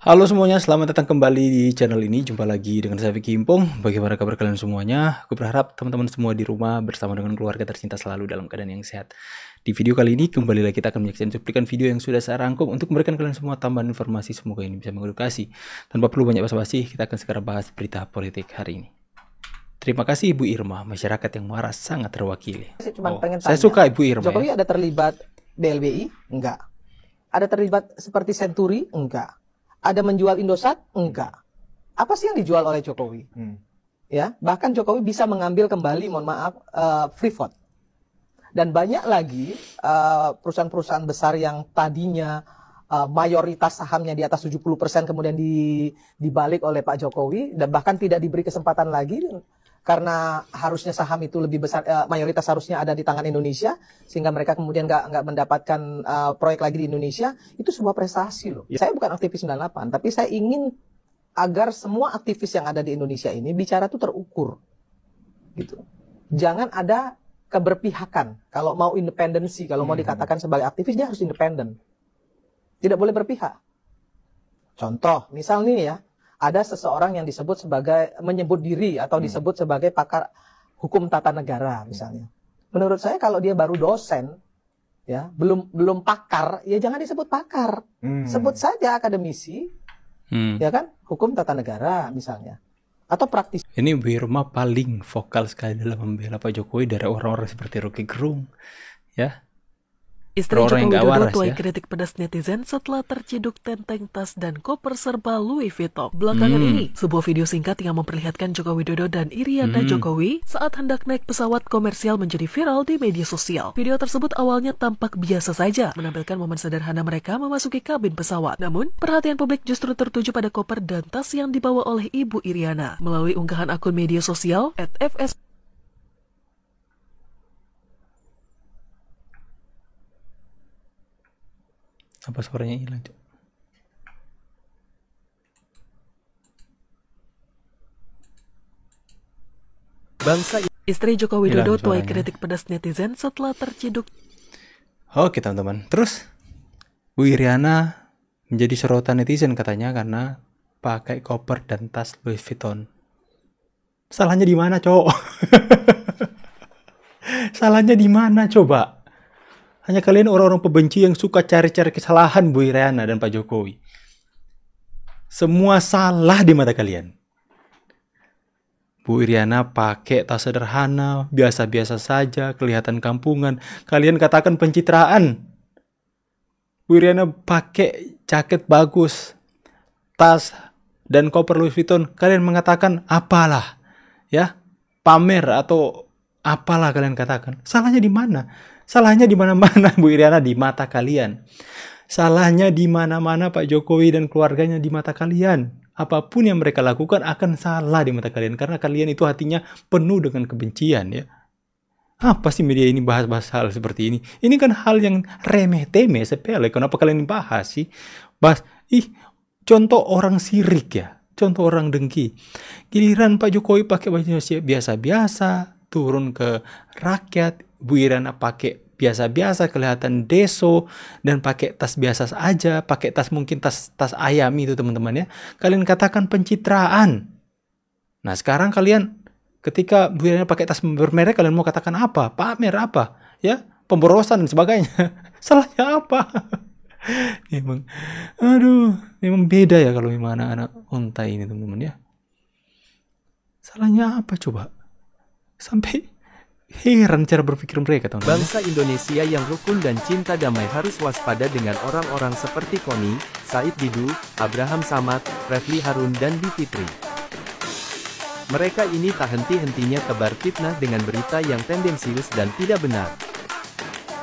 Halo semuanya, selamat datang kembali di channel ini. Jumpa lagi dengan saya Vicky Impong. Bagaimana kabar kalian semuanya? Aku berharap teman-teman semua di rumah bersama dengan keluarga tercinta selalu dalam keadaan yang sehat. Di video kali ini kembali lagi kita akan menyaksikan cuplikan video yang sudah saya rangkum untuk memberikan kalian semua tambahan informasi. Semoga ini bisa mengedukasi. Tanpa perlu banyak basa-basi, kita akan segera bahas berita politik hari ini. Terima kasih Ibu Irma, masyarakat yang marah sangat terwakili. Saya suka Ibu Irma. Jokowi ada terlibat BLBI? Enggak. Ada terlibat seperti Senturi? Enggak. Ada menjual Indosat? Enggak. Apa sih yang dijual oleh Jokowi? Ya, bahkan Jokowi bisa mengambil kembali, mohon maaf, Freeport. Dan banyak lagi perusahaan-perusahaan besar yang tadinya mayoritas sahamnya di atas 70% kemudian dibalik oleh Pak Jokowi dan bahkan tidak diberi kesempatan lagi karena harusnya saham itu lebih besar, mayoritas harusnya ada di tangan Indonesia, sehingga mereka kemudian nggak mendapatkan proyek lagi di Indonesia. Itu sebuah prestasi loh. Saya bukan aktivis 98, tapi saya ingin agar semua aktivis yang ada di Indonesia ini bicara tuh terukur, gitu. Jangan ada keberpihakan. Kalau mau independensi, kalau mau dikatakan sebagai aktivis, dia harus independen. Tidak boleh berpihak. Contoh, misal nih ya, ada seseorang yang disebut sebagai, menyebut diri atau disebut sebagai pakar hukum tata negara misalnya. Menurut saya kalau dia baru dosen, ya belum pakar, ya jangan disebut pakar. Sebut saja akademisi, ya kan, hukum tata negara misalnya, atau praktisi. Ini Bu Irma paling vokal sekali dalam membela Pak Jokowi dari orang-orang seperti Rocky Gerung, ya. Istri Joko Widodo tuai kritik pedas netizen setelah terciduk tenteng tas dan koper serba Louis Vuitton. Belakangan ini, sebuah video singkat yang memperlihatkan Joko Widodo dan Iriana Jokowi saat hendak naik pesawat komersial menjadi viral di media sosial. Video tersebut awalnya tampak biasa saja, menampilkan momen sederhana mereka memasuki kabin pesawat. Namun, perhatian publik justru tertuju pada koper dan tas yang dibawa oleh Ibu Iriana. Melalui unggahan akun media sosial @fs Apa suaranya hilang, Cuk? Istri Joko Widodo tuai kritik pedas netizen setelah terciduk. Oke teman-teman, terus Bu Iriana menjadi sorotan netizen katanya karena pakai koper dan tas Louis Vuitton. Salahnya di mana, Cok? Salahnya di mana coba? Hanya kalian orang-orang pembenci yang suka cari-cari kesalahan Bu Iriana dan Pak Jokowi. Semua salah di mata kalian. Bu Iriana pakai tas sederhana, biasa-biasa saja, kelihatan kampungan. Kalian katakan pencitraan. Bu Iriana pakai jaket bagus, tas dan koper Louis Vuitton. Kalian mengatakan apalah, ya, pamer atau apalah kalian katakan. Salahnya di mana? Salahnya di mana-mana Bu Iriana di mata kalian. Salahnya di mana-mana Pak Jokowi dan keluarganya di mata kalian. Apapun yang mereka lakukan akan salah di mata kalian karena kalian itu hatinya penuh dengan kebencian, ya. Apa sih media ini bahas-bahas hal seperti ini? Ini kan hal yang remeh-temeh, sepele. Kenapa kalian bahas sih? Bahas, contoh orang sirik ya. Contoh orang dengki. Giliran Pak Jokowi pakai baju biasa-biasa, turun ke rakyat. Bu Iriana pakai biasa-biasa, kelihatan deso, dan pakai tas biasa aja, pakai tas mungkin tas ayam itu teman-teman ya. Kalian katakan pencitraan. Nah sekarang kalian ketika Bu Iriana pakai tas bermerek, kalian mau katakan apa? Pamer apa? Ya, pemborosan dan sebagainya. Salahnya apa? Memang, aduh, memang beda ya kalau memang anak-anak unta ini teman-teman ya. Salahnya apa coba? Sampai heran cara berpikir mereka, teman-teman. Bangsa Indonesia yang rukun dan cinta damai harus waspada dengan orang-orang seperti Koni, Said Didu, Abraham Samad, Refli Harun dan Bivitri. Mereka ini tak henti-hentinya tebar fitnah dengan berita yang tendensius dan tidak benar.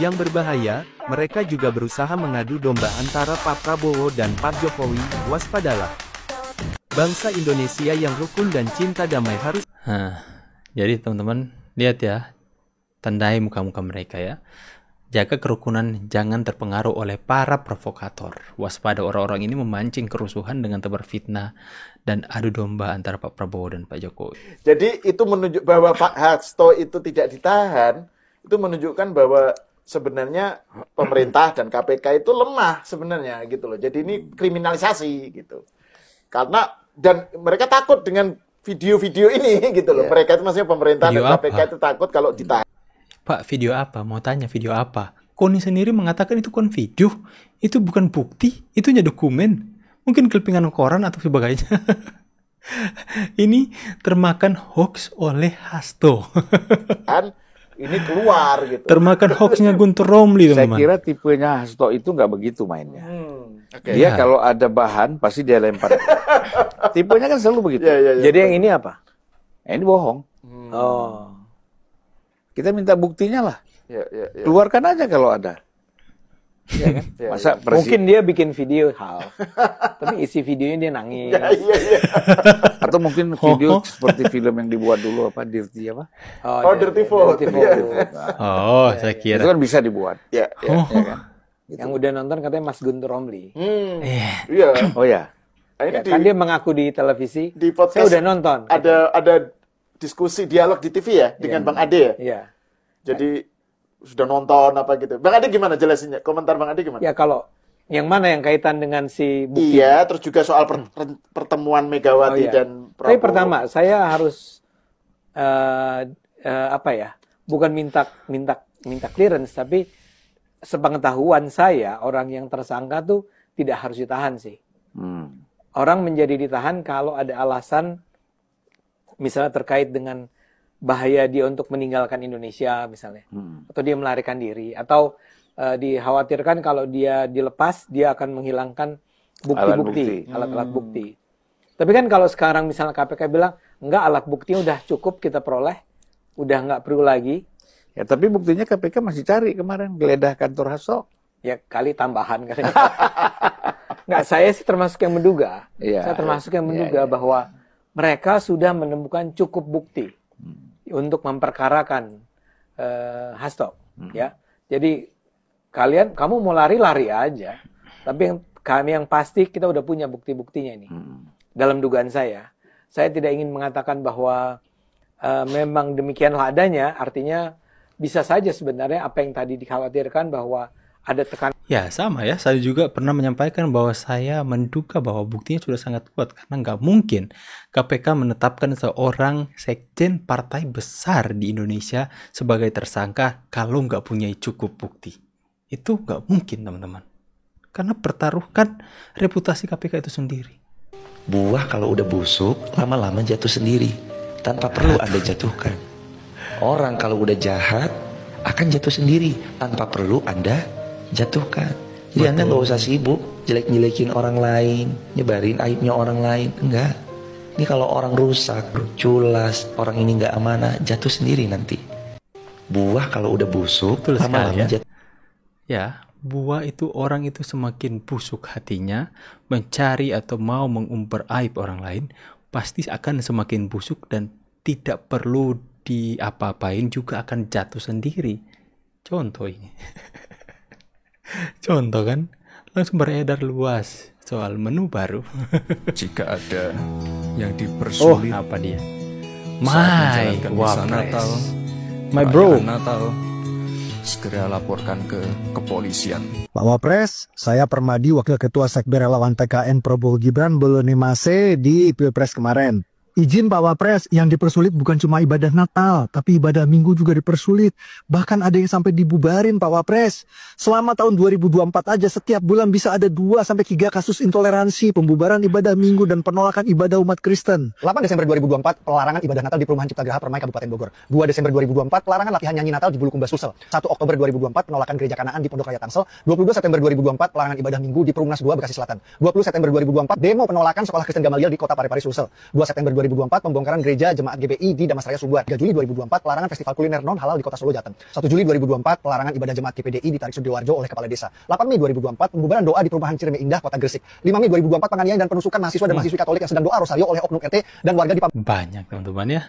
Yang berbahaya, mereka juga berusaha mengadu domba antara Pak Prabowo dan Pak Jokowi. Waspadalah. Bangsa Indonesia yang rukun dan cinta damai harus... Jadi teman-teman, lihat ya, tandai muka-muka mereka ya. Jaga kerukunan, jangan terpengaruh oleh para provokator. Waspada orang-orang ini memancing kerusuhan dengan tebar fitnah dan adu domba antara Pak Prabowo dan Pak Jokowi. Jadi itu menunjuk bahwa Pak Hasto itu tidak ditahan, itu menunjukkan bahwa sebenarnya pemerintah dan KPK itu lemah sebenarnya gitu loh. Jadi ini kriminalisasi gitu. Karena dan mereka takut dengan video-video ini gitu loh. Mereka itu maksudnya pemerintah dan KPK itu takut kalau ditahan. Pak, video apa? Mau tanya video apa? Koni sendiri mengatakan itu kan video, itu bukan bukti, itu hanya dokumen. Mungkin clippingan koran atau sebagainya. Ini termakan hoax oleh Hasto. Kan ini keluar gitu. Termakan hoaxnya Guntur Romli, Saya teman-teman. kira tipenya Hasto itu nggak begitu mainnya. Okay. Dia kalau ada bahan pasti dia lempar. Tipenya kan selalu begitu. Jadi yang ini apa? Ini bohong. Oh. Kita minta buktinya lah. Ya. Keluarkan aja kalau ada. Ya kan? Masa Mungkin dia bikin video hal, tapi isi videonya dia nangis. Iya. atau mungkin video seperti film yang dibuat dulu apa Dirty apa? Oh, Dirty Vote. Oh, saya Itu kira. kan bisa dibuat. Ya. Ya kan? Yang udah nonton katanya Mas Guntur Romli. Iya. Oh ya. Nah, ini Ya, kan dia mengaku di televisi. di podcast Saya udah nonton. ada diskusi dialog di TV ya dengan Bang Ade ya. Iya. Jadi sudah nonton apa gitu. Bang Ade gimana jelasinnya? Komentar Bang Ade gimana? Ya kalau yang mana yang kaitan dengan si bukti? Iya, terus juga soal pertemuan Megawati dan Prabowo. Tapi pertama saya harus apa ya? Bukan minta clearance, tapi sepengetahuan saya orang yang tersangka tuh tidak harus ditahan sih. Orang menjadi ditahan kalau ada alasan misalnya terkait dengan bahaya dia untuk meninggalkan Indonesia misalnya, atau dia melarikan diri, atau dikhawatirkan kalau dia dilepas dia akan menghilangkan bukti-bukti, alat-alat bukti. Tapi kan kalau sekarang misalnya KPK bilang enggak, alat buktinya udah cukup kita peroleh, udah nggak perlu lagi. Ya tapi buktinya KPK masih cari kemarin geledah kantor Hasto. Ya kali tambahan kali. Nggak, saya sih termasuk yang menduga. Saya termasuk yang menduga bahwa mereka sudah menemukan cukup bukti untuk memperkarakan Hasto, ya. Jadi kamu mau lari aja, tapi yang pasti kita udah punya bukti-buktinya ini. Dalam dugaan saya tidak ingin mengatakan bahwa memang demikianlah adanya, artinya bisa saja sebenarnya apa yang tadi dikhawatirkan bahwa ada tekanan. Ya sama ya, saya juga pernah menyampaikan bahwa saya menduga bahwa buktinya sudah sangat kuat. Karena nggak mungkin KPK menetapkan seorang sekjen partai besar di Indonesia sebagai tersangka kalau nggak punya cukup bukti. Itu nggak mungkin, teman-teman. Karena pertaruhkan reputasi KPK itu sendiri. Buah kalau udah busuk, lama-lama jatuh sendiri. Tanpa perlu Anda jatuhkan. Orang kalau udah jahat, akan jatuh sendiri. Tanpa perlu Anda jatuhkan. Jadi Anda nggak usah sibuk jelek-jelekin orang lain, nyebarin aibnya orang lain. Enggak. Ini kalau orang rusak, culas, orang ini nggak amanah, jatuh sendiri nanti. Buah kalau udah busuk, lama-lama jatuh. Ya, buah itu orang itu semakin busuk hatinya, mencari atau mau mengumbar aib orang lain, pasti akan semakin busuk dan tidak perlu diapa-apain juga akan jatuh sendiri. Contoh ini. Contoh kan, langsung beredar luas soal menu baru. Jika ada yang dipersulit, apa dia? My Natal, my bro. Natal, segera laporkan ke kepolisian. Pak Wapres, saya Permadi, Wakil Ketua Sekber Relawan TKN Prabowo Gibran Belonimase di Pilpres kemarin. Izin Pak Wapres, yang dipersulit bukan cuma ibadah Natal, tapi ibadah Minggu juga dipersulit. Bahkan ada yang sampai dibubarin Pak Wapres. Selama tahun 2024 aja setiap bulan bisa ada 2-3 kasus intoleransi, pembubaran ibadah Minggu dan penolakan ibadah umat Kristen. 8 Desember 2024, pelarangan ibadah Natal di Perumahan Cipta Geraha Permai Kabupaten Bogor. 2 Desember 2024, pelarangan latihan nyanyi Natal di Bulukumba Sulsel. 1 Oktober 2024, penolakan gereja Kanaan di Pondok Raya Tangsel. 22 September 2024, pelarangan ibadah Minggu di Perumnas 2 Bekasi Selatan. 20 September 2024, demo penolakan Sekolah Kristen Gamaliel di Kota Parepare Sulsel. 2 September 2024, pembongkaran gereja Jemaat GBI di Damasraya Subuan. 3 Juli 2024, pelarangan festival kuliner non halal di Kota Solo Jateng. 1 Juli 2024, pelarangan ibadah Jemaat GPDI di Tarik Sudiwarjo oleh Kepala Desa. 8 Mei 2024, pembubaran doa di Perumahan Cireme Indah, Kota Gresik. 5 Mei 2024, penganiayaan dan penusukan mahasiswa dan mahasiswi Katolik yang sedang doa rosario oleh oknum RT dan warga di Banyak teman-teman ya.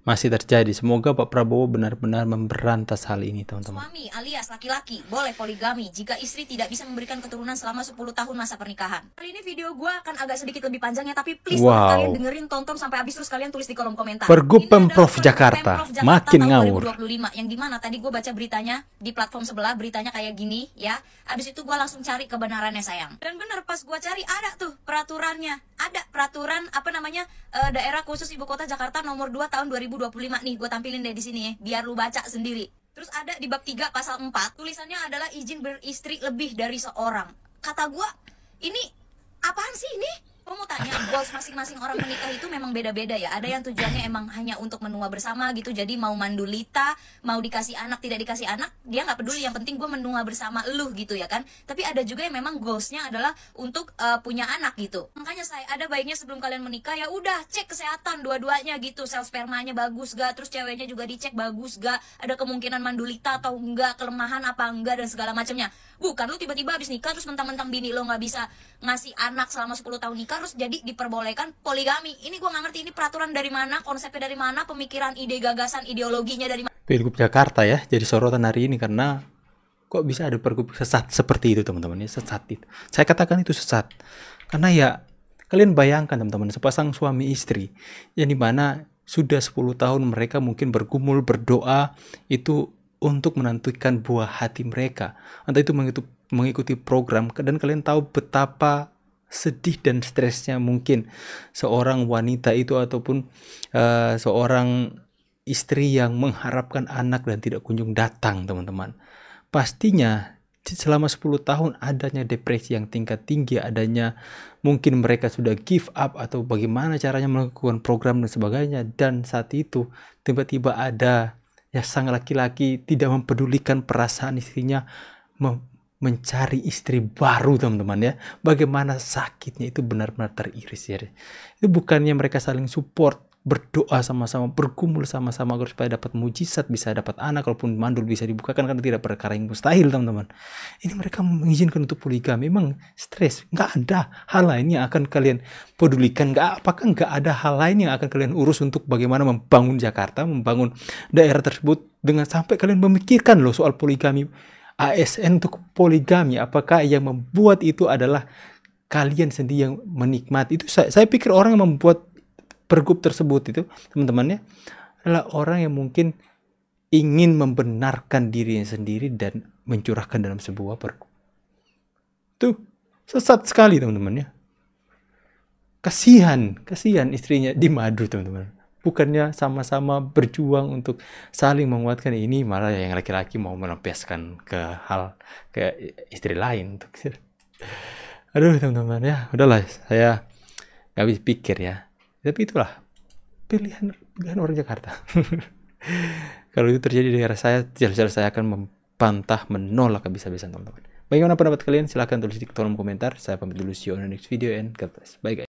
Masih terjadi. Semoga Pak Prabowo benar-benar memberantas hal ini, teman-teman. Suami alias laki-laki boleh poligami jika istri tidak bisa memberikan keturunan selama 10 tahun masa pernikahan. Kali ini video gue akan agak sedikit lebih panjangnya, tapi please banget kalian dengerin, tonton sampai habis, terus kalian tulis di kolom komentar. Pergub Pemprov Jakarta makin ngawur. 2025 yang dimana tadi gue baca beritanya di platform sebelah, beritanya kayak gini ya. Habis itu gue langsung cari kebenarannya sayang. Dan bener pas gue cari ada tuh peraturannya, ada ada peraturan daerah khusus ibu kota Jakarta nomor 2 tahun 2025 nih, gue tampilin deh di sini ya, biar lu baca sendiri. Terus ada di bab 3 pasal 4, tulisannya adalah izin beristri lebih dari seorang. Kata gue, ini apaan sih ini? Gue mau tanya, goals masing-masing orang menikah itu memang beda-beda ya. Ada yang tujuannya emang hanya untuk menua bersama gitu, jadi mau mandulita, mau dikasih anak, tidak dikasih anak, dia nggak peduli, yang penting gue menua bersama lu gitu ya kan. Tapi ada juga yang memang goalsnya adalah untuk punya anak gitu. Makanya ada baiknya sebelum kalian menikah ya udah cek kesehatan dua-duanya gitu, sel spermanya bagus gak, terus ceweknya juga dicek bagus gak, ada kemungkinan mandulita atau enggak, kelemahan apa enggak, dan segala macamnya. Bukan lu tiba-tiba habis nikah terus mentang-mentang bini lo nggak bisa ngasih anak selama 10 tahun nikah terus jadi diperbolehkan poligami. Ini gue nggak ngerti, ini peraturan dari mana, konsepnya dari mana, pemikiran, ide, gagasan, ideologinya dari mana. Pilgub Jakarta ya jadi sorotan hari ini karena kok bisa ada pergub sesat seperti itu teman-teman ya, sesat itu. Saya katakan itu sesat karena ya kalian bayangkan teman-teman, sepasang suami istri yang dimana sudah 10 tahun mereka mungkin bergumul berdoa itu untuk menentukan buah hati mereka, entah itu mengikuti program, dan kalian tahu betapa sedih dan stresnya mungkin seorang wanita itu ataupun seorang istri yang mengharapkan anak dan tidak kunjung datang teman-teman. Pastinya selama 10 tahun adanya depresi yang tingkat tinggi, adanya mungkin mereka sudah give up atau bagaimana caranya melakukan program dan sebagainya, dan saat itu tiba-tiba ada ya sang laki-laki tidak mempedulikan perasaan istrinya, mencari istri baru teman-teman ya. Bagaimana sakitnya itu benar-benar teriris ya. Itu bukannya mereka saling support, berdoa sama-sama, bergumul sama-sama agar supaya dapat mujizat, bisa dapat anak, kalaupun mandul bisa dibukakan, karena tidak perkara yang mustahil teman-teman. Ini mereka mengizinkan untuk poligami. Memang stres, nggak ada hal lain yang akan kalian pedulikan, apakah nggak ada hal lain yang akan kalian urus untuk bagaimana membangun Jakarta, membangun daerah tersebut, dengan sampai kalian memikirkan loh soal poligami, ASN untuk poligami. Apakah yang membuat itu adalah kalian sendiri yang menikmati itu? Saya pikir orang yang membuat pergub tersebut itu teman-temannya adalah orang yang mungkin ingin membenarkan dirinya sendiri dan mencurahkan dalam sebuah pergub. Tuh sesat sekali teman-teman ya. Kasihan istrinya dimadu teman-teman. Bukannya sama-sama berjuang untuk saling menguatkan, ini malah yang laki-laki mau melampiaskan ke istri lain untuk. Aduh teman-teman ya, udahlah saya nggak habis pikir ya. Tapi itulah pilihan orang Jakarta. Kalau itu terjadi di daerah saya, jelas-jelas saya akan membantah, menolak habis-habisan teman-teman. Bagaimana pendapat kalian? Silahkan tulis di kolom komentar. Saya pamit dulu, see you on the next video and God bless. Bye guys.